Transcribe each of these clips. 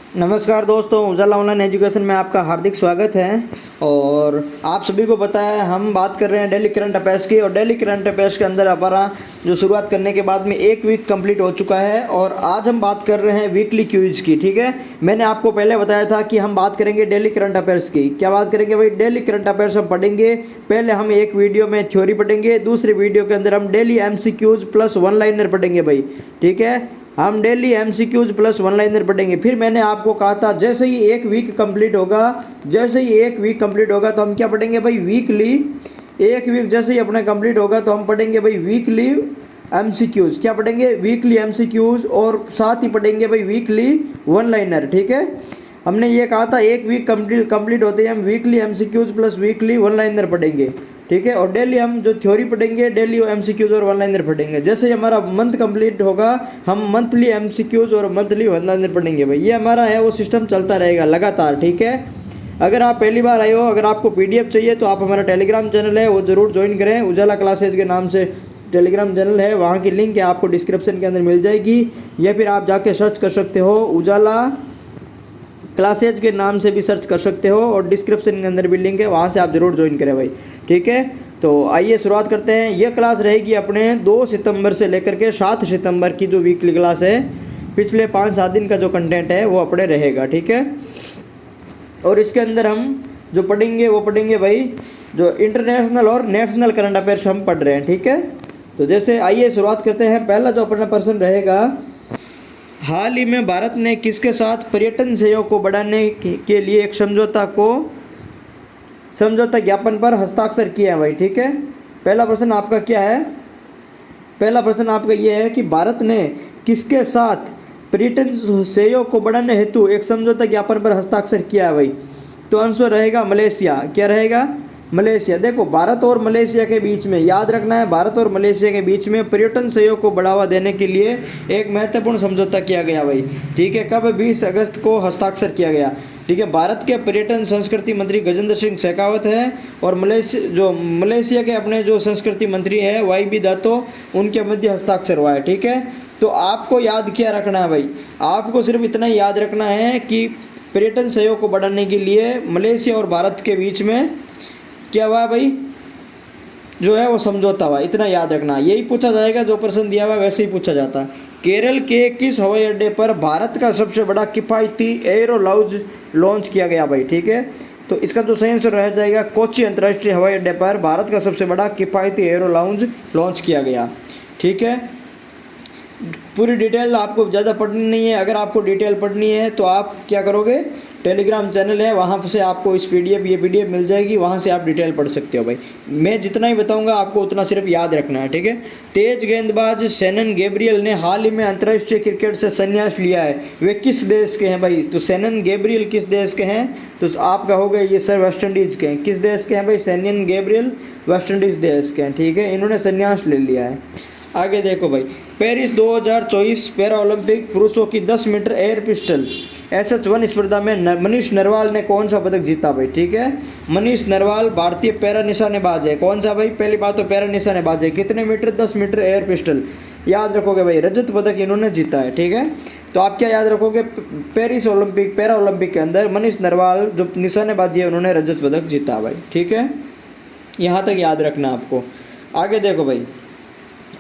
नमस्कार दोस्तों, उजाला online education में आपका हार्दिक स्वागत है। और आप सभी को पता है हम बात कर रहे हैं डेली करंट अफेयर्स की। और डेली करंट अफेयर्स के अंदर हमारा जो शुरुआत करने के बाद में एक वीक कंप्लीट हो चुका है और आज हम बात कर रहे हैं वीकली क्विज की। ठीक है, मैंने आपको पहले बताया था कि हम बात करेंगे डेली करंट अफेयर्स की। क्या बात करेंगे भाई? डेली करंट अफेयर्स हम पढ़ेंगे। पहले हम एक वीडियो में थ्योरी पढ़ेंगे, दूसरे वीडियो के अंदर हम daily MCQs plus one liner पढ़ेंगे भाई। ठीक है, हम daily MCQs plus one liner पढ़ेंगे। फिर मैंने आपको कहा था जैसे ही एक वीक कंप्लीट होगा तो हम क्या पढ़ेंगे भाई? वीकली। एक वीक जैसे ही अपना कंप्लीट होगा तो हम पढ़ेंगे भाई वीकली एमसीक्यूज। क्या पढ़ेंगे? Weekly MCQs. और साथ ही पढ़ेंगे भाई वीकली वन लाइनर। ठीक है, हमने ये कहा था एक वीक कंप्लीट होते ही हम weekly MCQs plus weekly one liner पढ़ेंगे। ठीक है, और डेली हम जो थ्योरी पढ़ेंगे, डेली एमसीक्यूज और वन लाइनर पढ़ेंगे। जैसे ही हमारा मंथ कंप्लीट होगा हम मंथली एमसीक्यूज और मंथली वन लाइनर पढ़ेंगे भाई। ये हमारा है वो सिस्टम चलता रहेगा लगातार। ठीक है, अगर आप पहली बार आए हो, अगर आपको पीडीएफ चाहिए तो आप हमारा टेलीग्राम चैनल है वो ज़रूर ज्वाइन करें। उजाला क्लासेज के नाम से टेलीग्राम चैनल है, वहाँ की लिंक है आपको डिस्क्रिप्शन के अंदर मिल जाएगी, या फिर आप जाके सर्च कर सकते हो, उजाला क्लासेज के नाम से भी सर्च कर सकते हो और डिस्क्रिप्शन के अंदर भी लिंक है, वहाँ से आप ज़रूर ज्वाइन करें भाई। ठीक है, तो आइए शुरुआत करते हैं। ये क्लास रहेगी अपने 2 सितंबर से लेकर के 7 सितंबर की जो वीकली क्लास है, पिछले 5-7 दिन का जो कंटेंट है वो अपने रहेगा। ठीक है, और इसके अंदर हम जो पढ़ेंगे वो पढ़ेंगे भाई जो इंटरनेशनल और नेशनल करंट अफेयर्स हम पढ़ रहे हैं। ठीक है, तो जैसे आइए शुरुआत करते हैं। पहला जो अपना प्रश्न रहेगा, हाल ही में भारत ने किसके साथ पर्यटन सहयोग को बढ़ाने के लिए एक समझौता ज्ञापन पर हस्ताक्षर किया है भाई। ठीक है, पहला प्रश्न आपका क्या है? पहला प्रश्न आपका ये है कि भारत ने किसके साथ पर्यटन सहयोग को बढ़ाने हेतु एक समझौता ज्ञापन पर हस्ताक्षर किया है भाई? तो आंसर रहेगा मलेशिया। क्या रहेगा? मलेशिया। देखो, भारत और मलेशिया के बीच में याद रखना है, भारत और मलेशिया के बीच में पर्यटन सहयोग को बढ़ावा देने के लिए एक महत्वपूर्ण समझौता किया गया भाई। ठीक है, कब? 20 अगस्त को हस्ताक्षर किया गया। ठीक है, भारत के पर्यटन संस्कृति मंत्री गजेंद्र सिंह शेखावत है और मलेशिया के अपने जो संस्कृति मंत्री है YB दातो, उनके मध्य हस्ताक्षर हुआ है। ठीक है, तो आपको याद क्या रखना है भाई? आपको सिर्फ इतना ही याद रखना है कि पर्यटन सहयोग को बढ़ाने के लिए मलेशिया और भारत के बीच में क्या हुआ भाई? जो है वो समझौता हुआ। इतना याद रखना, यही पूछा जाएगा, जो प्रश्न दिया हुआ वैसे ही पूछा जाता है। केरल के किस हवाई अड्डे पर भारत का सबसे बड़ा किफ़ायती एयरो लाउंज लॉन्च किया गया भाई? ठीक है, तो इसका जो सही आंसर रह जाएगा कोच्चि अंतर्राष्ट्रीय हवाई अड्डे पर भारत का सबसे बड़ा किफ़ायती एयरो लाउंज लॉन्च किया गया। ठीक है, पूरी डिटेल आपको ज़्यादा पढ़नी नहीं है। अगर आपको डिटेल पढ़नी है तो आप क्या करोगे? टेलीग्राम चैनल है, वहाँ से आपको ये पीडीएफ मिल जाएगी, वहाँ से आप डिटेल पढ़ सकते हो भाई। मैं जितना ही बताऊंगा आपको उतना सिर्फ याद रखना है। ठीक है, तेज गेंदबाज शैनन गैब्रियल ने हाल ही में अंतर्राष्ट्रीय क्रिकेट से संन्यास लिया है। वे किस देश के हैं भाई? तो शैनन गैब्रियल किस देश के हैं? तो आप कहोगे ये सर वेस्ट इंडीज़ के हैं। किस देश के हैं भाई? शैनन गैब्रियल वेस्ट इंडीज़ देश के हैं। ठीक है, इन्होंने संन्यास ले लिया है। आगे देखो भाई, पेरिस 2024 पैरा ओलंपिक पुरुषों की 10 मीटर एयर पिस्टल SH1 स्पर्धा में मनीष नरवाल ने कौन सा पदक जीता भाई? ठीक है, मनीष नरवाल भारतीय पैरा निशानेबाज है। कौन सा भाई? पहली बात तो पैरा निशानेबाज है। कितने मीटर? 10 metre air pistol. याद रखोगे भाई, रजत पदक इन्होंने जीता है। ठीक है, तो आप क्या याद रखोगे? पेरिस ओलंपिक पैरा ओलंपिक के अंदर मनीष नरवाल जो निशानेबाजी है उन्होंने रजत पदक जीता भाई। ठीक है, यहाँ तक याद रखना आपको। आगे देखो भाई,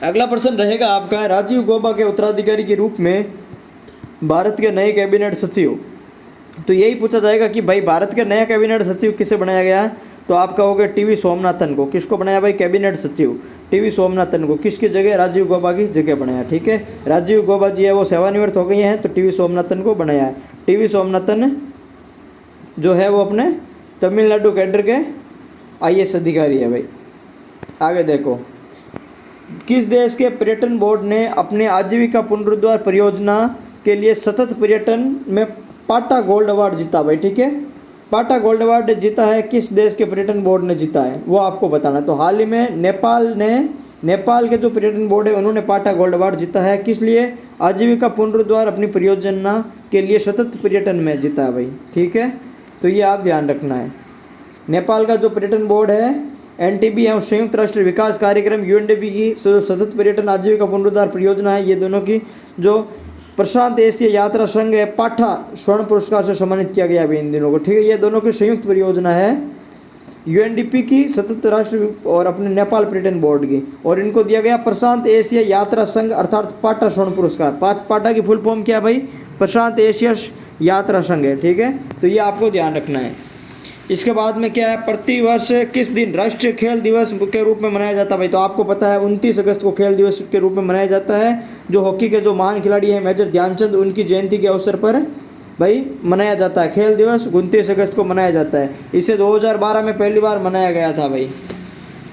अगला प्रश्न रहेगा आपका, राजीव गौबा के उत्तराधिकारी के रूप में भारत के नए कैबिनेट सचिव। तो यही पूछा जाएगा कि भाई भारत के नया कैबिनेट सचिव किसे बनाया गया? तो आप कहोगे टीवी सोमनाथन को। किसको बनाया भाई? कैबिनेट सचिव टीवी सोमनाथन को। किसकी जगह? राजीव गौबा की जगह बनाया। ठीक है, राजीव गौबा जी है वो सेवानिवृत्त हो गई हैं, तो टीवी सोमनाथन को बनाया है। टीवी सोमनाथन जो है वो अपने तमिलनाडु कैडर के IAS अधिकारी है भाई। आगे देखो, किस देश के पर्यटन बोर्ड ने अपने आजीविका पुनरुद्धार परियोजना के लिए सतत पर्यटन में पाटा गोल्ड अवार्ड जीता भाई? ठीक है, पाटा गोल्ड अवार्ड जीता है किस देश के पर्यटन बोर्ड ने जीता है वो आपको बताना। तो हाल ही में नेपाल के जो पर्यटन बोर्ड है उन्होंने पाटा गोल्ड अवार्ड जीता है। किस लिए? आजीविका पुनरुद्धार अपनी परियोजना के लिए सतत पर्यटन में जीता है भाई। ठीक है, तो ये आप ध्यान रखना है। नेपाल का जो पर्यटन बोर्ड है NTB एवं संयुक्त राष्ट्र विकास कार्यक्रम UNDP की सतत पर्यटन आजीविका पुनरुद्धार परियोजना है, ये दोनों की जो प्रशांत एशिया यात्रा संघ पाठा स्वर्ण पुरस्कार से सम्मानित किया गया अभी इन दिनों को, ठीक है। ये दोनों की संयुक्त परियोजना है, यूएनडीपी की संयुक्त राष्ट्र और अपने नेपाल पर्यटन बोर्ड की, और इनको दिया गया प्रशांत एशिया यात्रा संघ अर्थात पाठा स्वर्ण पुरस्कार। पाठा की फुल फॉर्म क्या है भाई? प्रशांत एशिया यात्रा संघ है, ठीक है। तो ये आपको ध्यान रखना है। इसके बाद में क्या है, प्रतिवर्ष किस दिन राष्ट्रीय खेल दिवस के रूप में मनाया जाता है भाई? तो आपको पता है 29 अगस्त को खेल दिवस के रूप में मनाया जाता है। जो हॉकी के जो महान खिलाड़ी हैं मेजर ध्यानचंद, उनकी जयंती के अवसर पर भाई मनाया जाता है। खेल दिवस 29 अगस्त को मनाया जाता है। इसे 2012 में पहली बार मनाया गया था भाई,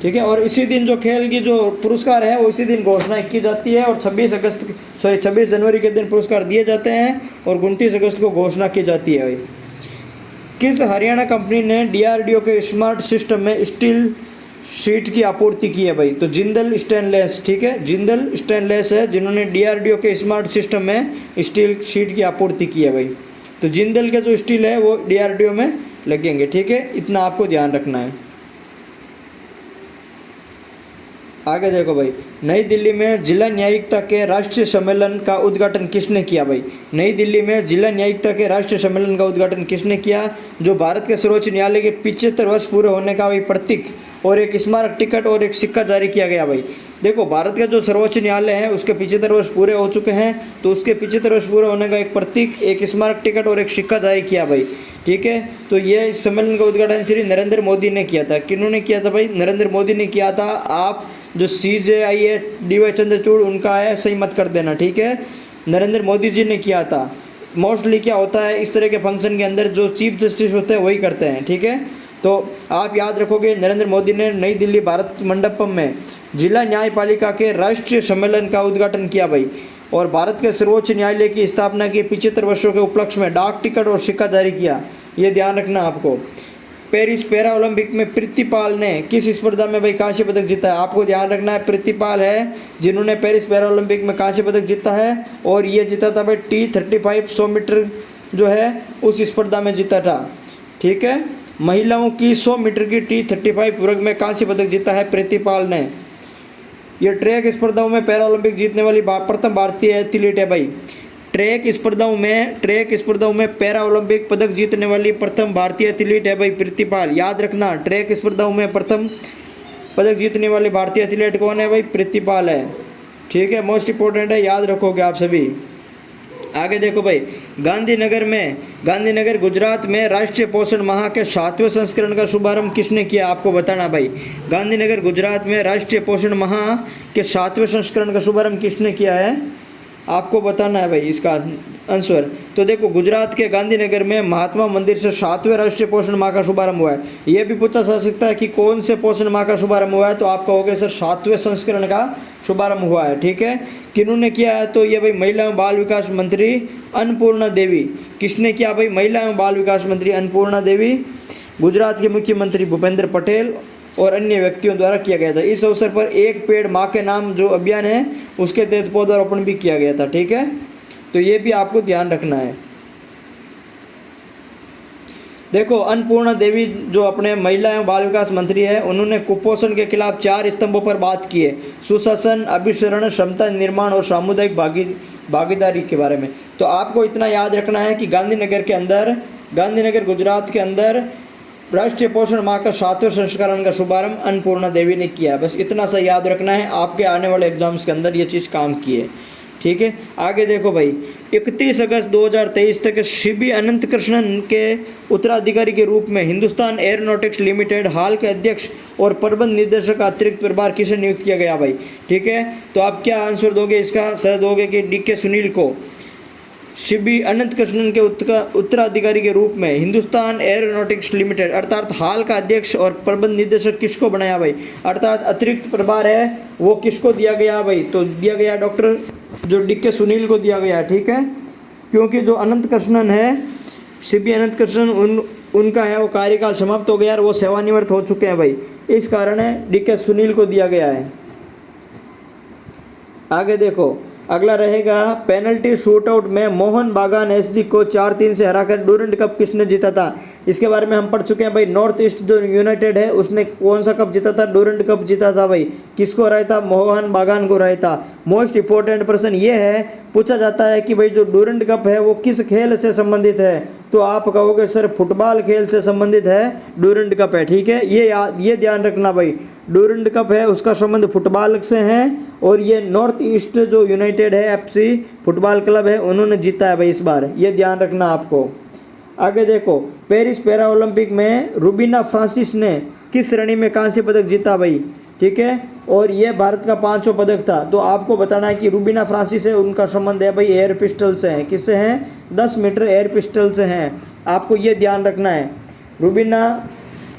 ठीक है। और इसी दिन जो खेल की जो पुरस्कार है वो इसी दिन घोषणा की जाती है, और 26 जनवरी के दिन पुरस्कार दिए जाते हैं, और 29 अगस्त को घोषणा की जाती है भाई। किस हरियाणा कंपनी ने डीआरडीओ के स्मार्ट सिस्टम में स्टील शीट की आपूर्ति की है भाई? तो जिंदल स्टेनलेस, ठीक है, जिंदल स्टेनलेस है जिन्होंने डीआरडीओ के स्मार्ट सिस्टम में स्टील शीट की आपूर्ति की है भाई। तो जिंदल के जो स्टील है वो डीआरडीओ में लगेंगे, ठीक है। इतना आपको ध्यान रखना है। आगे देखो भाई, नई दिल्ली में जिला न्यायिकता के राष्ट्रीय सम्मेलन का उद्घाटन किसने किया भाई? नई दिल्ली में जिला न्यायिकता के राष्ट्रीय सम्मेलन का उद्घाटन किसने किया? जो भारत के सर्वोच्च न्यायालय के 75 वर्ष पूरे होने का भाई प्रतीक और एक स्मारक टिकट और एक सिक्का जारी किया गया भाई। देखो, भारत का जो सर्वोच्च न्यायालय है उसके 75 वर्ष पूरे हो चुके हैं, तो उसके 75 वर्ष पूरे होने का एक प्रतीक, एक स्मारक टिकट और एक सिक्का जारी किया भाई, ठीक है। तो ये इस सम्मेलन का उद्घाटन श्री नरेंद्र मोदी ने किया था। किन्होंने किया था भाई? नरेंद्र मोदी ने किया था। आप जो CJI है DY चंद्रचूड़, उनका है, सही मत कर देना, ठीक है। नरेंद्र मोदी जी ने किया था। मोस्टली क्या होता है इस तरह के फंक्शन के अंदर जो चीफ जस्टिस होते हैं वही करते हैं, ठीक है। तो आप याद रखोगे, नरेंद्र मोदी ने नई दिल्ली भारत मंडपम में जिला न्यायपालिका के राष्ट्रीय सम्मेलन का उद्घाटन किया भाई, और भारत के सर्वोच्च न्यायालय की स्थापना के 75 वर्षों के उपलक्ष्य में डाक टिकट और सिक्का जारी किया। ये ध्यान रखना आपको। पेरिस पैरा ओलंपिक में प्रीतिपाल ने किस स्पर्धा में भाई कांस्य पदक जीता है? आपको ध्यान रखना है, प्रीतिपाल है जिन्होंने पेरिस पैरा ओलंपिक में कांस्य पदक जीता है, और ये जीता था भाई T35 100 मीटर जो है उस स्पर्धा में जीता था, ठीक है। महिलाओं की 100 मीटर की T35 वर्ग में कांस्य पदक जीता है प्रीतिपाल ने। ये ट्रैक स्पर्धाओं में पैरा ओलंपिक जीतने वाली प्रथम भारतीय एथलीट है भाई। ट्रैक स्पर्धाओं में पैरा ओलंपिक पदक जीतने वाली प्रथम भारतीय एथलीट है भाई प्रीतिपाल। याद रखना, ट्रैक स्पर्धाओं में प्रथम पदक जीतने वाले भारतीय एथलीट कौन है भाई? प्रीतिपाल है, ठीक है। मोस्ट इंपॉर्टेंट है, याद रखोगे आप सभी। आगे देखो भाई, गांधीनगर गुजरात में राष्ट्रीय पोषण माह के 7वें संस्करण का शुभारंभ किसने किया? आपको बताना भाई। गांधीनगर गुजरात में राष्ट्रीय पोषण माह के 7वें संस्करण का शुभारंभ किसने किया है? आपको बताना है भाई इसका आंसर। तो देखो, गुजरात के गांधीनगर में महात्मा मंदिर से 7वें राष्ट्रीय पोषण माह का शुभारंभ हुआ है। ये भी पूछा जा सकता है कि कौन से पोषण माह का शुभारंभ हुआ है, तो आप कहोगे सर 7वें संस्करण का शुभारंभ हुआ है, ठीक है। किन्होंने किया है? तो ये भाई महिला एवं बाल विकास मंत्री अन्नपूर्णा देवी। किसने किया भाई? महिला एवं बाल विकास मंत्री अन्नपूर्णा देवी, गुजरात के मुख्यमंत्री भूपेंद्र पटेल और अन्य व्यक्तियों द्वारा किया गया था। इस अवसर पर एक पेड़ माँ के नाम जो अभियान है उसके तहत पौधारोपण भी किया गया था, ठीक है। तो ये भी आपको ध्यान रखना है। देखो, अन्नपूर्णा देवी जो अपने महिला एवं बाल विकास मंत्री है, उन्होंने कुपोषण के खिलाफ 4 स्तंभों पर बात की है: सुशासन, अभिसरण, क्षमता निर्माण और सामुदायिक भागीदारी के बारे में। तो आपको इतना याद रखना है कि गांधीनगर गुजरात के अंदर राष्ट्रीय पोषण माह का 7वें संस्करण का शुभारंभ अन्नपूर्णा देवी ने किया। बस इतना सा याद रखना है, आपके आने वाले एग्जाम्स के अंदर ये चीज़ काम की है, ठीक है। आगे देखो भाई, 31 अगस्त 2023 तक शिबी अनंत कृष्णन के उत्तराधिकारी के रूप में हिंदुस्तान एयरोनॉटिक्स लिमिटेड हाल के अध्यक्ष और प्रबंध निदेशक का अतिरिक्त प्रभार किसे नियुक्त किया गया भाई? ठीक है, तो आप क्या आंसर दोगे इसका? सर दोगे कि DK सुनील को शिबी अनंत कृष्णन के उत्तराधिकारी के रूप में हिंदुस्तान एयरोनॉटिक्स लिमिटेड अर्थात हाल का अध्यक्ष और प्रबंध निदेशक किसको बनाया भाई? अर्थात अतिरिक्त प्रभार है वो किसको दिया गया भाई? तो दिया गया डॉक्टर जो DK सुनील को दिया गया, ठीक है। क्योंकि जो अनंत कृष्णन है, शिबी अनंत कृष्णन, उनका है वो कार्यकाल समाप्त हो गया और वो सेवानिवृत्त हो चुके हैं भाई, इस कारण DK सुनील को दिया गया है। आगे देखो, अगला रहेगा पेनल्टी शूटआउट में मोहन बागान SG को 4-3 से हराकर डूरंड कप किसने जीता था? इसके बारे में हम पढ़ चुके हैं भाई। नॉर्थ ईस्ट जो यूनाइटेड है उसने कौन सा कप जीता था? डूरंड कप जीता था भाई। किसको हराया था? मोहन बागान को हराया था। मोस्ट इंपॉर्टेंट प्रश्न ये है, पूछा जाता है कि भाई जो डूरंड कप है वो किस खेल से संबंधित है? तो आप कहोगे सर फुटबॉल खेल से संबंधित है डूरंड कप है, ठीक है। ये ध्यान रखना भाई, डूरंड कप है उसका संबंध फुटबॉल से है, और ये नॉर्थ ईस्ट जो यूनाइटेड है एफसी फुटबॉल क्लब है उन्होंने जीता है भाई इस बार, ये ध्यान रखना आपको। आगे देखो, पेरिस पैरा ओलंपिक में रूबीना फ्रांसिस ने किस श्रेणी में कांस्य पदक जीता भाई, ठीक है। और ये भारत का 5वां पदक था। तो आपको बताना है कि रूबीना फ्रांसिस है उनका संबंध है भाई एयर पिस्टल से है। किससे हैं? 10 मीटर एयर पिस्टल से हैं। आपको ये ध्यान रखना है, रूबीना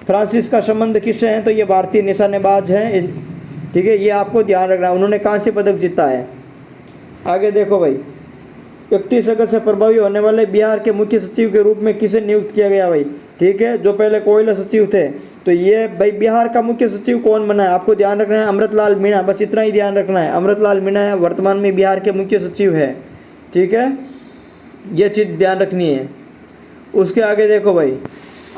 फ्रांसिस का संबंध किससे है? तो ये भारतीय निशानेबाज हैं, ठीक है, ये आपको ध्यान रखना है। उन्होंने कांस्य पदक जीता है। आगे देखो भाई, 31 अगस्त से प्रभावी होने वाले बिहार के मुख्य सचिव के रूप में किसे नियुक्त किया गया भाई, ठीक है। जो पहले कोयला सचिव थे, तो ये भाई बिहार का मुख्य सचिव कौन बना है? आपको ध्यान रखना है अमृतलाल मीणा, बस इतना ही ध्यान रखना है। अमृतलाल मीणा है वर्तमान में बिहार के मुख्य सचिव है, ठीक है, ये चीज़ ध्यान रखनी है। उसके आगे देखो भाई,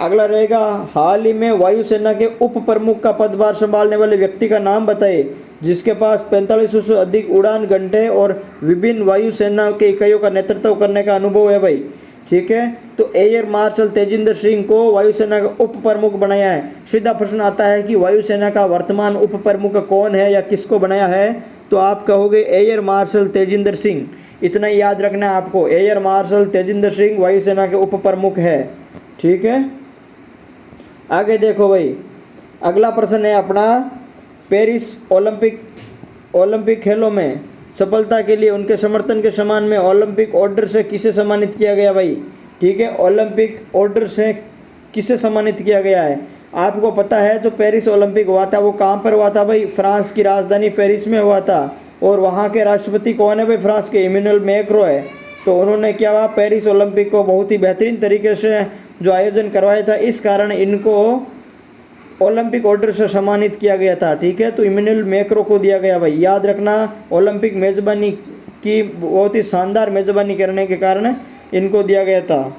अगला रहेगा, हाल ही में वायुसेना के उप प्रमुख का पदभार संभालने वाले व्यक्ति का नाम बताइए जिसके पास 4500 से अधिक उड़ान घंटे और विभिन्न वायुसेना के इकाइयों का नेतृत्व करने का अनुभव है भाई, ठीक है। तो एयर मार्शल तेजिंदर सिंह को वायुसेना का उप प्रमुख बनाया है। सीधा प्रश्न आता है कि वायुसेना का वर्तमान उप प्रमुख कौन है या किसको बनाया है? तो आप कहोगे एयर मार्शल तेजिंदर सिंह। इतना ही याद रखना है आपको, एयर मार्शल तेजिंदर सिंह वायुसेना के उप प्रमुख है, ठीक है। आगे देखो भाई, अगला प्रश्न है अपना, पेरिस ओलंपिक खेलों में सफलता के लिए उनके समर्थन के सम्मान में ओलंपिक ऑर्डर से किसे सम्मानित किया गया भाई, ठीक है। ओलंपिक ऑर्डर से किसे सम्मानित किया गया है? आपको पता है जो पेरिस ओलंपिक हुआ था वो कहाँ पर हुआ था भाई? फ्रांस की राजधानी पेरिस में हुआ था। और वहाँ के राष्ट्रपति कौन है भाई? फ्रांस के इमैनुअल मैक्रों है। तो उन्होंने क्या हुआ, पेरिस ओलंपिक को बहुत ही बेहतरीन तरीके से जो आयोजन करवाया था, इस कारण इनको ओलंपिक ऑर्डर से सम्मानित किया गया था, ठीक है। तो इमैनुअल मैक्रों को दिया गया भाई, याद रखना। ओलंपिक मेज़बानी की बहुत ही शानदार मेज़बानी करने के कारण इनको दिया गया था।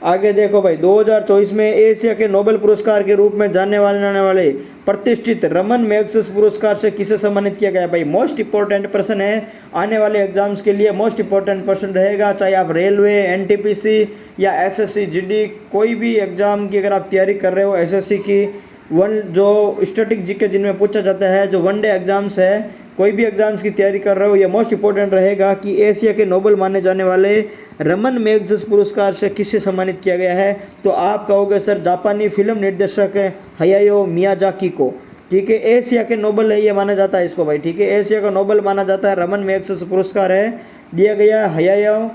आगे देखो भाई, 2024 में एशिया के नोबेल पुरस्कार के रूप में जाने वाले प्रतिष्ठित रमन मैग्सेस पुरस्कार से किसे सम्मानित किया गया भाई? मोस्ट इंपॉर्टेंट प्रश्न है, आने वाले एग्जाम्स के लिए मोस्ट इंपॉर्टेंट प्रश्न रहेगा। चाहे आप रेलवे, एनटीपीसी या एसएससी जीडी कोई भी एग्जाम की अगर आप तैयारी कर रहे हो, एसएससी की जो स्टैटिक जीके जिनमें पूछा जाता है, जो वनडे एग्जाम्स है, कोई भी एग्जाम्स की तैयारी कर रहे हो, ये मोस्ट इंपॉर्टेंट रहेगा कि एशिया के नोबेल माने जाने वाले रमन मैग्सेस पुरस्कार से किससे सम्मानित किया गया है? तो आप कहोगे सर जापानी फिल्म निर्देशक हयायो मियाजाकी को, ठीक है। एशिया के नोबेल है ये माना जाता है इसको भाई, ठीक है, एशिया का नोबेल माना जाता है। रमन मैग्सेस पुरस्कार है, दिया गया हयायो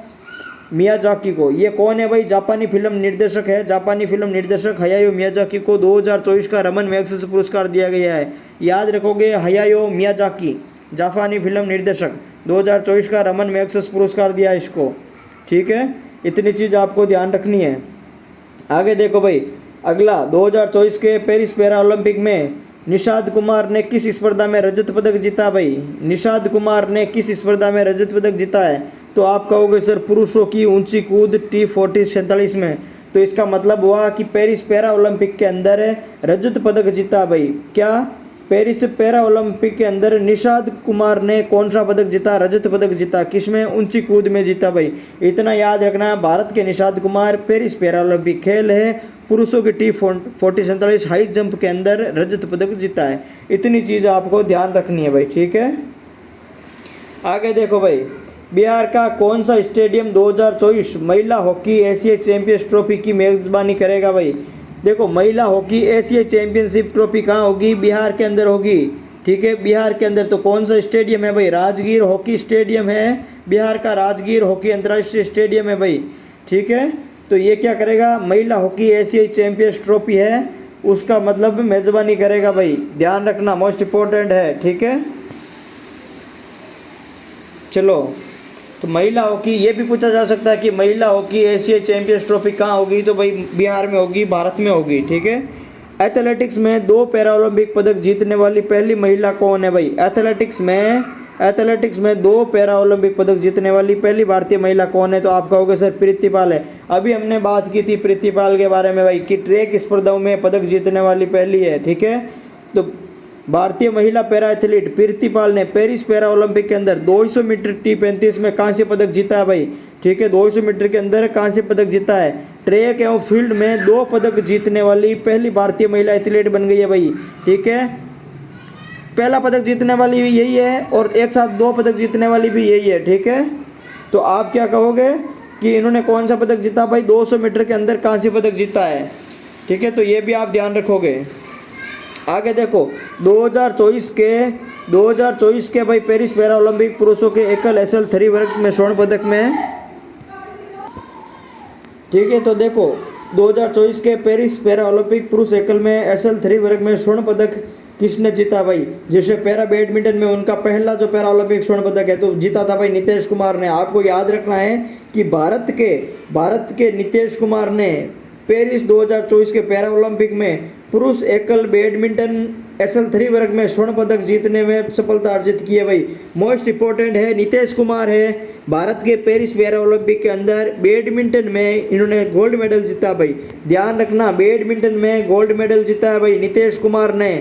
मियाजाकी को। ये कौन है भाई? जापानी फिल्म निर्देशक है, जापानी फिल्म निर्देशक हयायो मियाजाकी को 2024 का रमन मैग्सेस पुरस्कार दिया गया है। याद रखोगे, हयायो मियाजाकी जापानी फिल्म निर्देशक 2024 का रमन मैग्सेस पुरस्कार दिया इसको, ठीक है। इतनी चीज़ आपको ध्यान रखनी है। आगे देखो भाई, अगला 2024 के पेरिस पैरा ओलंपिक में निषाद कुमार ने किस स्पर्धा में रजत पदक जीता भाई? निषाद कुमार ने किस स्पर्धा में रजत पदक जीता है? तो आप कहोगे सर पुरुषों की ऊंची कूद T40 47 में। तो इसका मतलब हुआ कि पेरिस पैरा ओलंपिक के अंदर रजत पदक जीता भाई। क्या? पेरिस पैरा ओलंपिक के अंदर निषाद कुमार ने कौन सा पदक जीता? रजत पदक जीता। किसमें? ऊंची कूद में जीता भाई। इतना याद रखना, भारत के Nishad Kumar Paris para Olympic खेल है पुरुषों की T40 47 हाई जंप के अंदर रजत पदक जीता है। इतनी चीज़ आपको ध्यान रखनी है भाई, ठीक है। आगे देखो भाई, बिहार का कौन सा स्टेडियम 2024 महिला हॉकी एशियाई चैंपियंस ट्रॉफी की मेजबानी करेगा भाई? देखो, महिला हॉकी एशियाई चैंपियनशिप ट्रॉफी कहाँ होगी? बिहार के अंदर होगी, ठीक है, बिहार के अंदर। तो कौन सा स्टेडियम है भाई? राजगीर हॉकी स्टेडियम है, बिहार का राजगीर हॉकी अंतर्राष्ट्रीय स्टेडियम है भाई, ठीक है। तो ये क्या करेगा? महिला हॉकी एशियाई चैंपियंस ट्रॉफी है, उसका मतलब मेजबानी करेगा भाई, ध्यान रखना, मोस्ट इंपॉर्टेंट है, ठीक है। चलो, तो महिला हॉकी ये भी पूछा जा सकता है कि महिला हॉकी एशियाई चैंपियंस ट्रॉफी कहाँ होगी? तो भाई बिहार में होगी, भारत में होगी, ठीक है। एथलेटिक्स में 2 पैरा ओलंपिक पदक जीतने वाली पहली महिला कौन है भाई? एथलेटिक्स में एथलेटिक्स में 2 पैरा ओलंपिक पदक जीतने वाली पहली भारतीय महिला कौन है? तो आप कहोगे सर प्रीति पाल है। अभी हमने बात की थी प्रीति पाल के बारे में भाई कि ट्रैक स्पर्धाओं में पदक जीतने वाली पहली है, ठीक है। तो भारतीय महिला पैरा एथलीट प्रीति पाल ने पेरिस पैरा ओलंपिक के अंदर 200 मीटर T35 में कांस्य पदक जीता है भाई, ठीक है। 200 मीटर के अंदर कांस्य पदक जीता है। ट्रैक एवं फील्ड में 2 पदक जीतने वाली पहली भारतीय महिला एथलीट बन गई है भाई, ठीक है। पहला पदक जीतने वाली भी यही है और एक साथ 2 पदक जीतने वाली भी यही है, ठीक है। तो आप क्या कहोगे कि इन्होंने कौन सा पदक जीता भाई? 200 मीटर के अंदर कांस्य पदक जीता है, ठीक है। तो ये भी आप ध्यान रखोगे। आगे देखो 2024 के भाई पेरिस पैरा ओलंपिक पुरुषों के एकल SL3 वर्ग में स्वर्ण पदक में, ठीक है। तो देखो 2024 के पेरिस पैरा ओलंपिक पुरुष एकल में SL3 वर्ग में स्वर्ण पदक किसने जीता भाई? जैसे पैरा बैडमिंटन में उनका पहला जो पैरा ओलंपिक स्वर्ण पदक है तो जीता था भाई नितेश कुमार ने। आपको याद रखना है कि भारत के नितेश कुमार ने पेरिस 2024 के पैरा ओलंपिक में पुरुष एकल बैडमिंटन SL3 वर्ग में स्वर्ण पदक जीतने में सफलता अर्जित की है भाई। मोस्ट इंपॉर्टेंट है नितेश कुमार है। भारत के पेरिस पैरा ओलंपिक के अंदर बैडमिंटन में इन्होंने गोल्ड मेडल जीता भाई, ध्यान रखना। बैडमिंटन में गोल्ड मेडल जीता है भाई नितेश कुमार ने,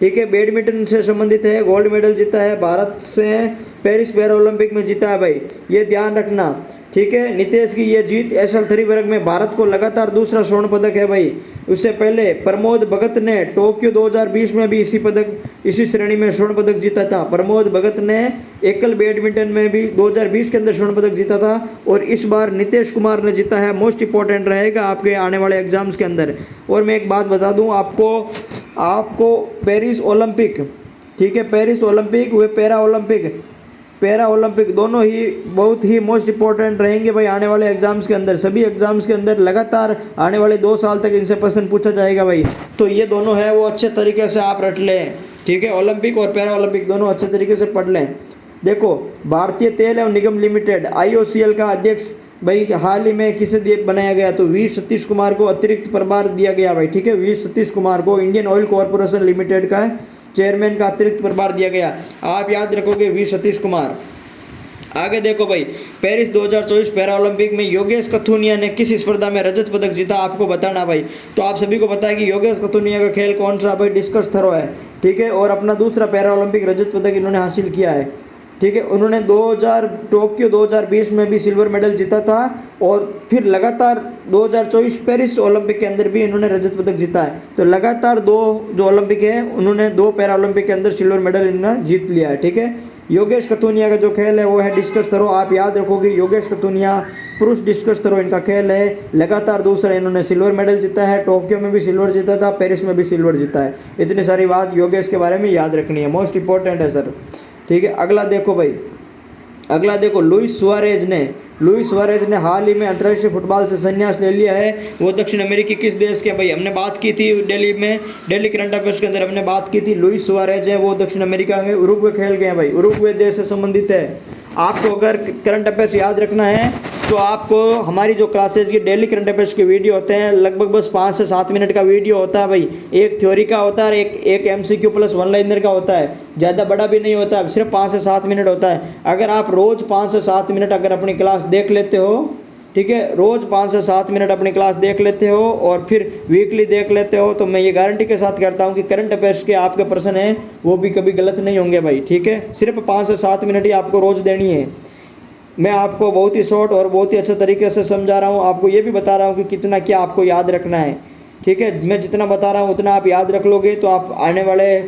ठीक है। बैडमिंटन से संबंधित है, गोल्ड मेडल जीता है, भारत से पेरिस पैरा ओलंपिक में जीता है भाई, ये ध्यान रखना, ठीक है। नितेश की ये जीत SL3 वर्ग में भारत को लगातार दूसरा स्वर्ण पदक है भाई। उससे पहले प्रमोद भगत ने टोक्यो 2020 में भी इसी श्रेणी में स्वर्ण पदक जीता था। प्रमोद भगत ने एकल बैडमिंटन में भी 2020 के अंदर स्वर्ण पदक जीता था और इस बार नितेश कुमार ने जीता है। मोस्ट इंपॉर्टेंट रहेगा आपके आने वाले एग्जाम्स के अंदर। और मैं एक बात बता दूं आपको पेरिस ओलंपिक, ठीक है, पेरिस ओलंपिक व पैरा ओलंपिक दोनों ही बहुत ही मोस्ट इंपॉर्टेंट रहेंगे भाई आने वाले एग्जाम्स के अंदर। सभी एग्जाम्स के अंदर लगातार आने वाले 2 साल तक इनसे प्रश्न पूछा जाएगा भाई। तो ये दोनों है वो अच्छे तरीके से आप रट लें, ठीक है। ओलंपिक और पैरा ओलंपिक दोनों अच्छे तरीके से पढ़ लें। देखो भारतीय तेल एवं निगम लिमिटेड IOCL का अध्यक्ष भाई हाल ही में किसे बनाया गया? तो वी सतीश कुमार को अतिरिक्त प्रभार दिया गया भाई, ठीक है। वी सतीश कुमार को इंडियन ऑयल कॉरपोरेशन लिमिटेड का चेयरमैन का अतिरिक्त प्रभार दिया गया। आप याद रखोगे वी सतीश कुमार। आगे देखो भाई पेरिस 2024 पैरा ओलंपिक में योगेश कथुनिया ने किस स्पर्धा में रजत पदक जीता? आपको बताना भाई। तो आप सभी को पता है कि योगेश कथुनिया का खेल कौन सा भाई? डिस्कस थ्रो है, ठीक है। और अपना दूसरा पैरा ओलंपिक रजत पदक इन्होंने हासिल किया है, ठीक है। उन्होंने टोक्यो 2020 में भी सिल्वर मेडल जीता था और फिर लगातार 2024 पेरिस ओलंपिक के अंदर भी इन्होंने रजत पदक जीता है। तो लगातार 2 जो ओलंपिक है उन्होंने 2 पैरा ओलंपिक के अंदर सिल्वर मेडल इन्होंने जीत लिया है, ठीक है। योगेश कथुनिया का जो खेल है वो है डिस्कस थ्रो। आप याद रखोगे योगेश कथुनिया पुरुष डिस्कस थ्रो इनका खेल है। लगातार दूसरा इन्होंने सिल्वर मेडल जीता है, टोक्यो में भी सिल्वर जीता था, पेरिस में भी सिल्वर जीता है। इतनी सारी बात योगेश के बारे में याद रखनी है, मोस्ट इंपॉर्टेंट है सर, ठीक है। अगला देखो भाई, अगला देखो लुइस सुआरेज ने हाल ही में अंतर्राष्ट्रीय फुटबॉल से संन्यास ले लिया है। वो दक्षिण अमेरिकी किस देश के? भाई हमने बात की थी दिल्ली करंट अफेयर्स के अंदर हमने बात की थी। लुइस सुआरेज है वो दक्षिण अमेरिका के उरुग्वे खेल गए हैं भाई, उरुग्वे देश से संबंधित है। आपको अगर करंट अफेयर्स याद रखना है तो आपको हमारी जो क्लासेज की डेली करंट अफेयर्स के वीडियो होते हैं लगभग बस 5 से 7 मिनट का वीडियो होता है भाई। एक थ्योरी का होता है, एक MCQ प्लस 1 लाइनर का होता है, ज़्यादा बड़ा भी नहीं होता है, सिर्फ 5 से 7 मिनट होता है। अगर आप रोज़ 5 से 7 मिनट अगर अपनी क्लास देख लेते हो, ठीक है, रोज़ 5 से 7 मिनट अपनी क्लास देख लेते हो और फिर वीकली देख लेते हो तो मैं ये गारंटी के साथ कहता हूँ कि करंट अफेयर्स के आपके प्रश्न हैं वो भी कभी गलत नहीं होंगे भाई, ठीक है। सिर्फ 5 से 7 मिनट ही आपको रोज़ देनी है। मैं आपको बहुत ही शॉर्ट और बहुत ही अच्छे तरीके से समझा रहा हूँ। आपको ये भी बता रहा हूँ कि कितना क्या आपको याद रखना है, ठीक है। मैं जितना बता रहा हूँ उतना आप याद रख लोगे तो आप आने वाले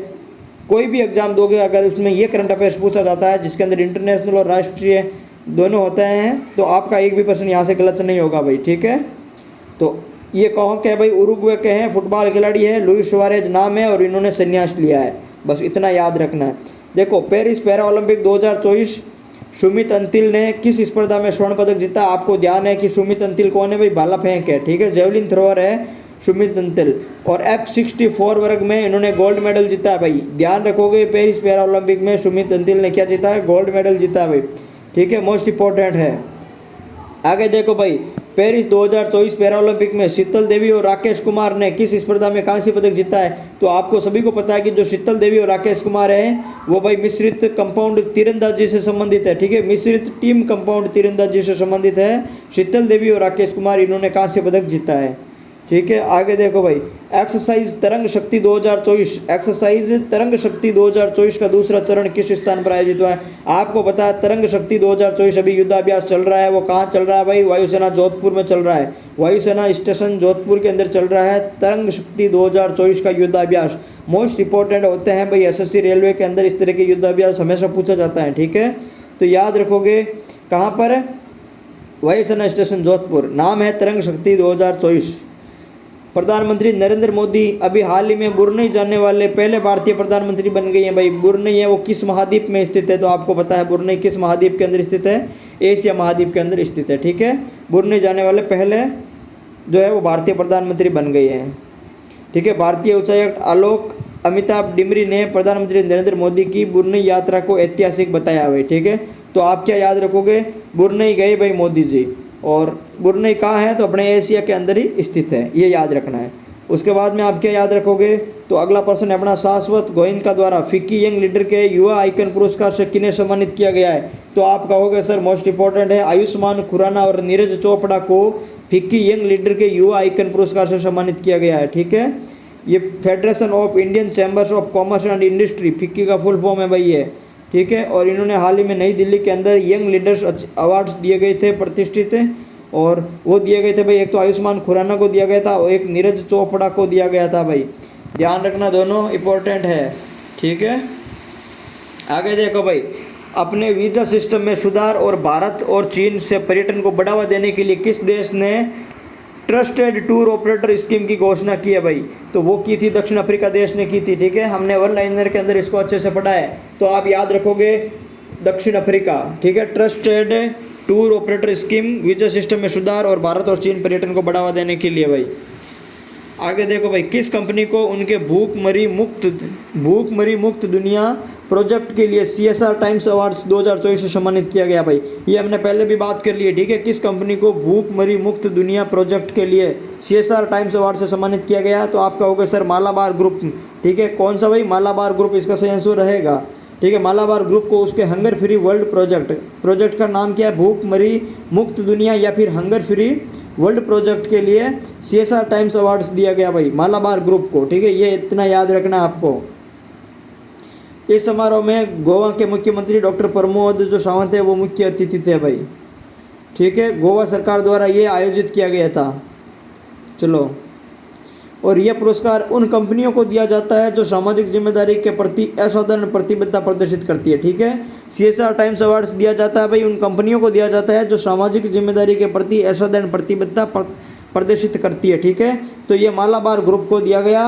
कोई भी एग्ज़ाम दोगे अगर उसमें ये करंट अफेयर्स पूछा जाता है जिसके अंदर इंटरनेशनल और राष्ट्रीय दोनों होते हैं तो आपका एक भी प्रश्न यहाँ से गलत नहीं होगा भाई, ठीक है। तो ये कहो क्या भाई उरुग्वे के हैं, फुटबॉल खिलाड़ी है, लुइस सुआरेज नाम है और इन्होंने संन्यास लिया है, बस इतना याद रखना है। देखो Paris para Olympic 2024 Sumit Antil ने किस स्पर्धा में स्वर्ण पदक जीता? आपको ध्यान है कि सुमित अंतिल कौन है भाई? भाला फेंक है, ठीक है, जेवलिन थ्रोअर है सुमित अंतिल। और F64 वर्ग में इन्होंने गोल्ड मेडल जीता है भाई। ध्यान रखोगे पेरिस पैरा ओलंपिक में सुमित अंतिल ने क्या जीता है? गोल्ड मेडल जीता है भाई, ठीक है, मोस्ट इंपॉर्टेंट है। आगे देखो भाई पेरिस 2024 पैरा ओलंपिक में शीतल देवी और राकेश कुमार ने किस स्पर्धा में कांस्य पदक जीता है? तो आपको सभी को पता है कि जो शीतल देवी और राकेश कुमार हैं वो भाई मिश्रित कंपाउंड तीरंदाजी से संबंधित है, ठीक है, मिश्रित टीम कंपाउंड तीरंदाजी से संबंधित है शीतल देवी और राकेश कुमार, इन्होंने कांस्य पदक जीता है, ठीक है। आगे देखो भाई, एक्सरसाइज तरंग शक्ति 2024, एक्सरसाइज तरंग शक्ति 2024 का दूसरा चरण किस स्थान पर आयोजित हुआ है? आपको पता है तरंग शक्ति 2024 अभी युद्धाभ्यास चल रहा है, वो कहाँ चल रहा है भाई? वायुसेना जोधपुर में चल रहा है, वायुसेना स्टेशन जोधपुर के अंदर चल रहा है तरंग शक्ति 2024 का युद्धाभ्यास। मोस्ट इंपॉर्टेंट होते हैं भाई एसएससी रेलवे के अंदर, इस तरह के युद्धाभ्यास हमेशा पूछा जाता है, ठीक है। तो याद रखोगे कहाँ पर? वायुसेना स्टेशन जोधपुर, नाम है तरंग शक्ति 2024। प्रधानमंत्री नरेंद्र मोदी अभी हाल ही में बुरुनई जाने वाले पहले भारतीय प्रधानमंत्री बन गए हैं भाई। बुरुनई है वो किस महाद्वीप में स्थित है? तो आपको पता है बुरुनई किस महाद्वीप के अंदर स्थित है? एशिया महाद्वीप के अंदर स्थित है, ठीक है। बुरुनई जाने वाले पहले जो है वो भारतीय प्रधानमंत्री बन गए हैं, ठीक है। भारतीय उच्चायुक्त आलोक अमिताभ डिमरी ने प्रधानमंत्री नरेंद्र मोदी की बुरुनई यात्रा को ऐतिहासिक बताया भाई, ठीक है। तो आप क्या याद रखोगे? बुरुनई गए भाई मोदी जी, और बुरुनई कहाँ है? तो अपने एशिया के अंदर ही स्थित है, ये याद रखना है। उसके बाद में आप क्या याद रखोगे? तो अगला प्रश्न है अपना, शाश्वत गोयनका द्वारा फिक्की यंग लीडर के युवा आइकन पुरस्कार से किन्हें सम्मानित किया गया है? तो आप कहोगे सर मोस्ट इंपॉर्टेंट है आयुष्मान खुराना और नीरज चोपड़ा को फिक्की यंग लीडर के युवा आइकन पुरस्कार से सम्मानित किया गया है, ठीक है। ये federation of Indian chambers of commerce and industry, FICCI का फुल फॉर्म है भाई ये, ठीक है। और इन्होंने हाल ही में नई दिल्ली के अंदर यंग लीडर्स अवार्ड्स दिए गए थे प्रतिष्ठित, और वो दिए गए थे भाई, एक तो आयुष्मान खुराना को दिया गया था और एक नीरज चोपड़ा को दिया गया था भाई, ध्यान रखना, दोनों इंपॉर्टेंट है, ठीक है। आगे देखो भाई, अपने वीज़ा सिस्टम में सुधार और भारत और चीन से पर्यटन को बढ़ावा देने के लिए किस देश ने ट्रस्टेड टूर ऑपरेटर स्कीम की घोषणा की है भाई? तो वो की थी दक्षिण अफ्रीका देश ने की थी, ठीक है। हमने वन लाइनर के अंदर इसको अच्छे से पढ़ा है, तो आप याद रखोगे दक्षिण अफ्रीका, ठीक है। Trusted tour operator scheme visa system में सुधार और भारत और चीन पर्यटन को बढ़ावा देने के लिए भाई। आगे देखो भाई, किस कंपनी को उनके भूखमरी मुक्त दुनिया प्रोजेक्ट के लिए CSR टाइम्स अवार्ड्स 2024 से सम्मानित किया गया भाई? ये हमने पहले भी बात कर ली है, ठीक है। किस कंपनी को भूखमरी मुक्त दुनिया प्रोजेक्ट के लिए CSR टाइम्स अवार्ड से सम्मानित किया गया? तो आपका होगा सर मालाबार ग्रुप, ठीक है। कौन सा भाई? मालाबार ग्रुप इसका सही आंसर रहेगा, ठीक है। मालाबार ग्रुप को उसके हंगर फ्री वर्ल्ड प्रोजेक्ट का नाम क्या है? भूखमरी मुक्त दुनिया या फिर हंगर फ्री वर्ल्ड प्रोजेक्ट के लिए CSR टाइम्स अवार्ड्स दिया गया भाई मालाबार ग्रुप को, ठीक है। ये इतना याद रखना आपको। इस समारोह में गोवा के मुख्यमंत्री डॉक्टर प्रमोद जो सावंत है वो मुख्य अतिथि थे भाई, ठीक है। गोवा सरकार द्वारा ये आयोजित किया गया था, चलो। और यह पुरस्कार उन कंपनियों को दिया जाता है जो सामाजिक जिम्मेदारी के प्रति असाधारण प्रतिबद्धता प्रदर्शित करती है, ठीक है। CSR टाइम्स अवार्ड्स दिया जाता है भाई उन कंपनियों को दिया जाता है जो सामाजिक जिम्मेदारी के प्रति असाधारण प्रतिबद्धता प्रदर्शित करती है, ठीक है। तो ये मालाबार ग्रुप को दिया गया,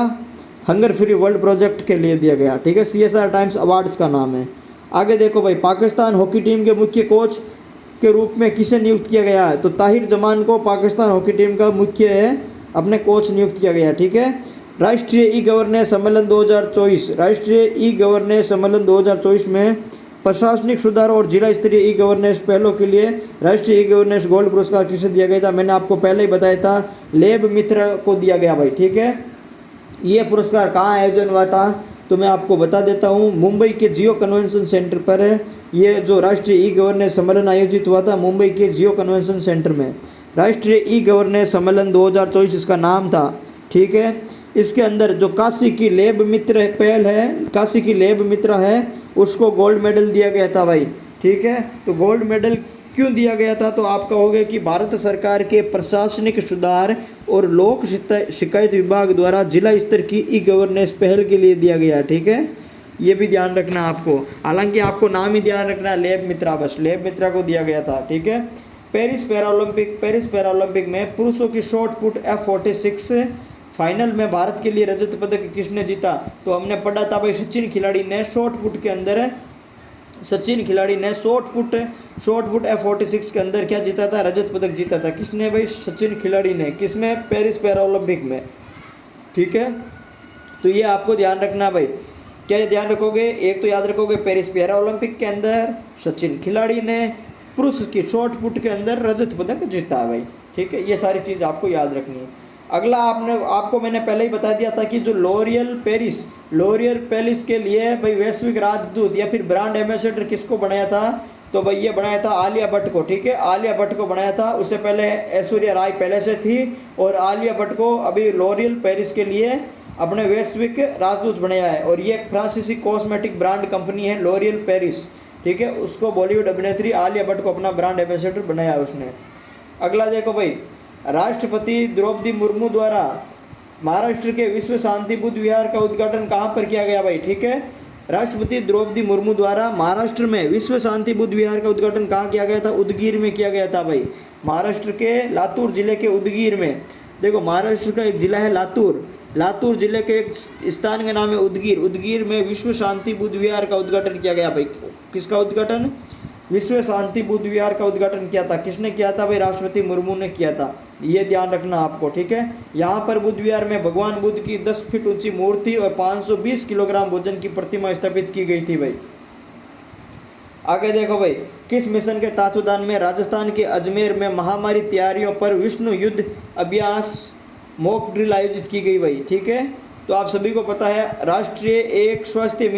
हंगर फ्री वर्ल्ड प्रोजेक्ट के लिए दिया गया, ठीक है। CSR टाइम्स अवार्ड्स का नाम है। आगे देखो भाई, पाकिस्तान हॉकी टीम के मुख्य कोच के रूप में किसे नियुक्त किया गया है? तो ताहिर जमान को पाकिस्तान हॉकी टीम का मुख्य अपने कोच नियुक्त किया गया, ठीक है। राष्ट्रीय ई गवर्नेंस सम्मेलन 2024, राष्ट्रीय ई गवर्नेंस सम्मेलन 2024 में प्रशासनिक सुधार और जिला स्तरीय ई गवर्नेंस पहलों के लिए राष्ट्रीय ई गवर्नेंस गोल्ड पुरस्कार किसे दिया गया था? मैंने आपको पहले ही बताया था, लेब मित्र को दिया गया भाई, ठीक है। ये पुरस्कार कहाँ आयोजन हुआ था? तो मैं आपको बता देता हूँ, मुंबई के जियो कन्वेंशन सेंटर पर है ये जो राष्ट्रीय ई गवर्नेंस सम्मेलन आयोजित हुआ था, मुंबई के जियो कन्वेंशन सेंटर में राष्ट्रीय ई गवर्नेंस सम्मेलन 2024 इसका नाम था, ठीक है। इसके अंदर जो काशी की लेब मित्र पहल है, काशी की लेब मित्र है, उसको गोल्ड मेडल दिया गया था भाई, ठीक है। तो गोल्ड मेडल क्यों दिया गया था? तो आप कहोगे कि भारत सरकार के प्रशासनिक सुधार और लोक शिकायत विभाग द्वारा जिला स्तर की ई गवर्नेंस पहल के लिए दिया गया, ठीक है। ये भी ध्यान रखना आपको, हालांकि आपको नाम ही ध्यान रखना है, लेब मित्रा, बस लेब मित्रा को दिया गया था, ठीक है। पेरिस पैरालंपिक में पुरुषों की शॉट पुट F46 फाइनल में भारत के लिए रजत पदक किसने जीता? तो हमने पढ़ा था भाई, सचिन खिलाड़ी ने शॉट पुट के अंदर, सचिन खिलाड़ी ने शॉट पुट F46 के अंदर क्या जीता था? रजत पदक जीता था। किसने भाई? सचिन खिलाड़ी ने। किसमें? पेरिस पैरालंपिक में, ठीक है। तो ये आपको ध्यान रखना भाई, क्या ध्यान रखोगे? एक तो याद रखोगे पेरिस पैरालंपिक के अंदर सचिन खिलाड़ी ने पुरुष की शॉट पुट के अंदर रजत पदक जीता है भाई, ठीक है। ये सारी चीज़ आपको याद रखनी है। अगला आपको मैंने पहले ही बता दिया था कि जो लॉरियल पेरिस के लिए भाई वैश्विक राजदूत या फिर ब्रांड एम्बेसडर किसको बनाया था, तो भाई ये बनाया था आलिया भट्ट को, ठीक है, आलिया भट्ट को बनाया था। उससे पहले ऐश्वर्या राय पहले से थी और आलिया भट्ट को अभी लॉरियल पेरिस के लिए अपने वैश्विक राजदूत बनाया है। और ये एक फ्रांसीसी कॉस्मेटिक ब्रांड कंपनी है लॉरियल पेरिस, ठीक है, उसको बॉलीवुड अभिनेत्री आलिया भट्ट को अपना ब्रांड एम्बेसडर बनाया है उसने। अगला देखो भाई, राष्ट्रपति द्रौपदी मुर्मू द्वारा महाराष्ट्र के विश्व शांति बुद्ध विहार का उद्घाटन कहाँ पर किया गया भाई, ठीक है, राष्ट्रपति द्रौपदी मुर्मू द्वारा महाराष्ट्र में विश्व शांति बुद्ध विहार का उद्घाटन कहाँ किया गया था, उदगीर में किया गया था भाई, महाराष्ट्र के लातूर जिले के उदगीर में। देखो महाराष्ट्र का एक जिला है लातूर जिले के एक स्थान का नाम है उदगीर में विश्व शांति बुद्ध विहार का उद्घाटन किया गया भाई। किसका उद्घाटन, विश्व शांति बुद्ध विहार का उद्घाटन किया था, किसने किया था भाई, राष्ट्रपति मुर्मू ने किया था, ये ध्यान रखना आपको, ठीक है। यहाँ पर बुद्ध विहार में भगवान बुद्ध की 10 फीट ऊंची मूर्ति और 520 किलोग्राम वजन की प्रतिमा स्थापित की गई थी भाई। आगे देखो भाई, किस मिशन के तत्वावधान में राजस्थान के अजमेर में महामारी तैयारियों पर विष्णु युद्ध अभ्यास मॉक ड्रिल आयोजित की गई भाई, ठीक है। तो आप सभी को पता है राष्ट्रीय एक स्वास्थ्य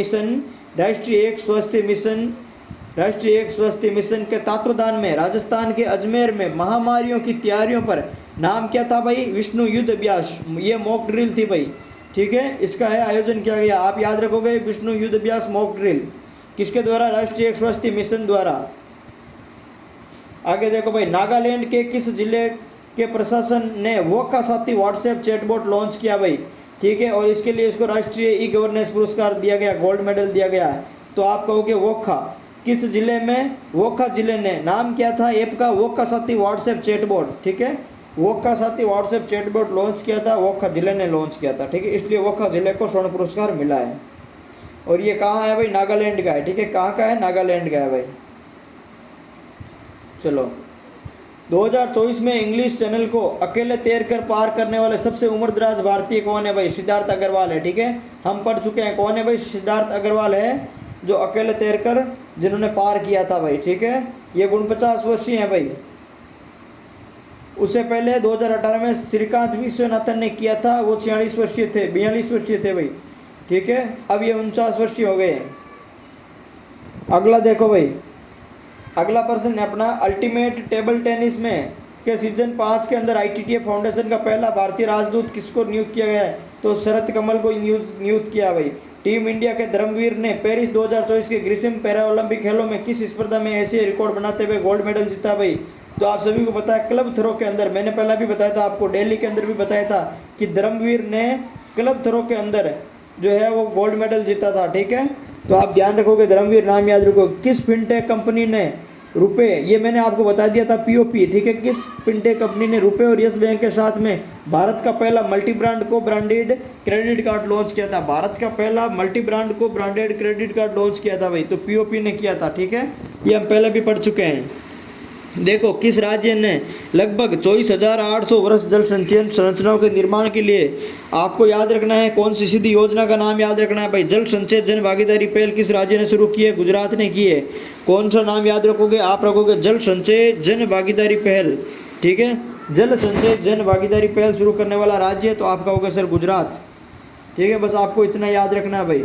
मिशन के तत्वावधान में राजस्थान के अजमेर में महामारियों की तैयारियों पर नाम क्या था भाई, विष्णु युद्ध अभ्यास, ये मॉक ड्रिल थी भाई, ठीक है, इसका है आयोजन किया गया। आप याद रखोगे विष्णु युद्ध अभ्यास मॉक ड्रिल किसके द्वारा, राष्ट्रीय एक स्वास्थ्य मिशन द्वारा। आगे देखो भाई, नागालैंड के किस जिले के प्रशासन ने वोक्का साथी व्हाट्सएप चैटबॉट लॉन्च किया भाई, ठीक है, और इसके लिए इसको राष्ट्रीय ई गवर्नेंस पुरस्कार दिया गया, गोल्ड मेडल दिया गया है। तो आप कहोगे वोक्खा, किस जिले में, वोक्खा जिले ने, नाम क्या था ऐप का, वोक्का साथी व्हाट्सएप चैटबॉट, ठीक है, वोक्का साथी व्हाट्सएप चैटबॉट लॉन्च किया था, वोक्खा जिले ने लॉन्च किया था, ठीक है, इसलिए वोक्खा जिले को स्वर्ण पुरस्कार मिला है। और ये कहाँ है भाई, नागालैंड का है, ठीक है, कहाँ का है, नागालैंड का है भाई। चलो 2024 में इंग्लिश चैनल को अकेले तैरकर पार करने वाले सबसे उम्रदराज भारतीय कौन है भाई, सिद्धार्थ अग्रवाल है, ठीक है, हम पढ़ चुके हैं कौन है भाई, सिद्धार्थ अग्रवाल है जो अकेले तैरकर जिन्होंने पार किया था भाई, ठीक है, ये 49 वर्षीय है भाई। उससे पहले 2018 में श्रीकांत विश्वनाथन ने किया था, वो 42 वर्षीय थे भाई, ठीक है, अब ये 49 वर्षीय हो गए हैं। अगला देखो भाई, अगला प्रश्न है अपना, अल्टीमेट टेबल टेनिस में के सीजन 5 के अंदर ITTF फाउंडेशन का पहला भारतीय राजदूत किसको नियुक्त किया गया है, तो शरत कमल को नियुक्त किया भाई। टीम इंडिया के धर्मवीर ने पेरिस 2024 के ग्रीष्म पैरा ओलंपिक खेलों में किस स्पर्धा में एशियाई रिकॉर्ड बनाते हुए गोल्ड मेडल जीता भाई, तो आप सभी को पता है क्लब थ्रो के अंदर, मैंने पहला भी बताया था आपको, दिल्ली के अंदर भी बताया था कि धर्मवीर ने क्लब थ्रो के अंदर जो है वो गोल्ड मेडल जीता था, ठीक है। तो आप ध्यान रखोगे, धर्मवीर नाम याद रखो। किस फिनटेक कंपनी ने रुपए, ये मैंने आपको बता दिया था POP, ठीक है, किस फिनटेक कंपनी ने रुपए और यस बैंक के साथ में भारत का पहला मल्टी ब्रांड को ब्रांडेड क्रेडिट कार्ड लॉन्च किया था, भारत का पहला मल्टी ब्रांड को ब्रांडेड क्रेडिट कार्ड लॉन्च किया था भाई, तो POP ने किया था, ठीक है, ये हम पहले भी पढ़ चुके हैं। देखो किस राज्य ने लगभग 24,800 वर्ष जल संचयन संरचनाओं के निर्माण के लिए, आपको याद रखना है कौन सी सीधी योजना का नाम याद रखना है भाई, जल संचय जन भागीदारी पहल किस राज्य ने शुरू की है, गुजरात ने की है। कौन सा नाम याद रखोगे, आप रखोगे जल संचय जन भागीदारी पहल, ठीक है, जल संचय जन भागीदारी पहल शुरू करने वाला राज्य है, तो आप कहोगे सर गुजरात, ठीक है, बस आपको इतना याद रखना है भाई।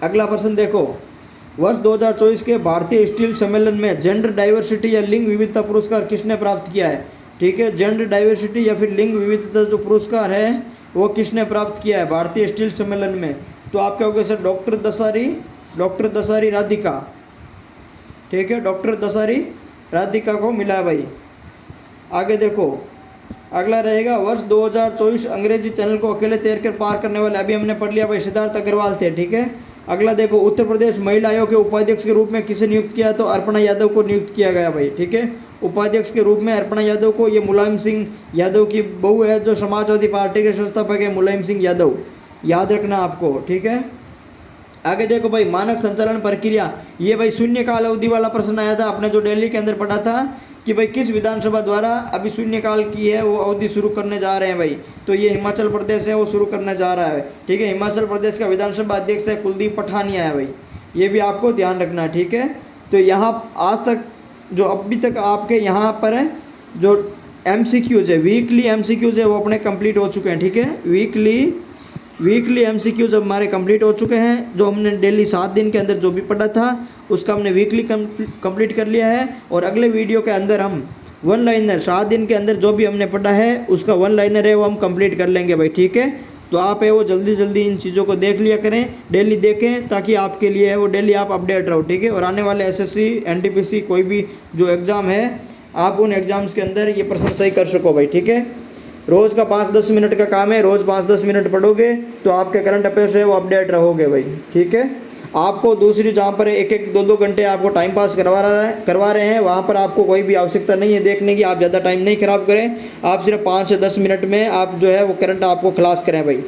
अगला प्रश्न देखो, वर्ष 2024 के भारतीय स्टील सम्मेलन में जेंडर डाइवर्सिटी या लिंग विविधता पुरस्कार किसने प्राप्त किया है, ठीक है, जेंडर डाइवर्सिटी या फिर लिंग विविधता जो पुरस्कार है वो किसने प्राप्त किया है भारतीय स्टील सम्मेलन में, तो आप कहोगे सर डॉक्टर दसारी राधिका, ठीक है, डॉक्टर दसारी राधिका को मिला है भाई। आगे देखो, अगला रहेगा वर्ष 2024 अंग्रेजी चैनल को अकेले तैरकर पार करने वाले, अभी हमने पढ़ लिया भाई, सिद्धार्थ अग्रवाल थे, ठीक है। अगला देखो, उत्तर प्रदेश महिला आयोग के उपाध्यक्ष के रूप में किसे नियुक्त किया, तो अर्पणा यादव को नियुक्त किया गया भाई, ठीक है, उपाध्यक्ष के रूप में अर्पणा यादव को, ये मुलायम सिंह यादव की बहू है जो समाजवादी पार्टी के संस्थापक है, मुलायम सिंह यादव, याद रखना आपको, ठीक है। आगे देखो भाई, मानक संचालन प्रक्रिया, ये भाई शून्य काल अवधि वाला प्रश्न आया था, आपने जो दिल्ली के अंदर पढ़ा था कि भाई किस विधानसभा द्वारा अभी शून्य काल की है वो अवधि शुरू करने जा रहे हैं भाई, तो ये हिमाचल प्रदेश है वो शुरू करने जा रहा है, ठीक है, हिमाचल प्रदेश का विधानसभा अध्यक्ष है कुलदीप पठानिया है भाई, ये भी आपको ध्यान रखना है, ठीक है। तो यहाँ आज तक जो अभी तक आपके यहाँ पर है जो एमसीक्यूज है, वीकली एमसीक्यूज है वो अपने कंप्लीट हो चुके हैं, ठीक है। वीकली एमसीक्यूज हमारे कंप्लीट हो चुके हैं। जो हमने डेली 7 दिन के अंदर जो भी पढ़ा था उसका हमने वीकली कंप्लीट कर लिया है। और अगले वीडियो के अंदर हम वन लाइनर 7 दिन के अंदर जो भी हमने पढ़ा है उसका वन लाइनर है वो हम कंप्लीट कर लेंगे भाई, ठीक है। तो आप है वो जल्दी जल्दी इन चीज़ों को देख लिया करें, डेली देखें, ताकि आपके लिए है वो डेली आप अपडेट रहो, ठीक है। और आने वाले एसएससी एनटीपीसी कोई भी जो एग्ज़ाम है आप उन एग्ज़ाम्स के अंदर ये प्रश्न सही कर सको भाई, ठीक है। रोज़ का 5-10 मिनट का काम है, रोज़ 5-10 मिनट पढ़ोगे तो आपके करंट अफेयर्स है वो अपडेट रहोगे भाई, ठीक है। आपको दूसरी जहाँ पर 1-1, 2-2 घंटे आपको टाइम पास करवा रहे हैं वहाँ पर आपको कोई भी आवश्यकता नहीं है देखने की। आप ज़्यादा टाइम नहीं ख़राब करें, आप सिर्फ 5 से 10 मिनट में आप जो है वो करंट आपको क्लास करें भाई।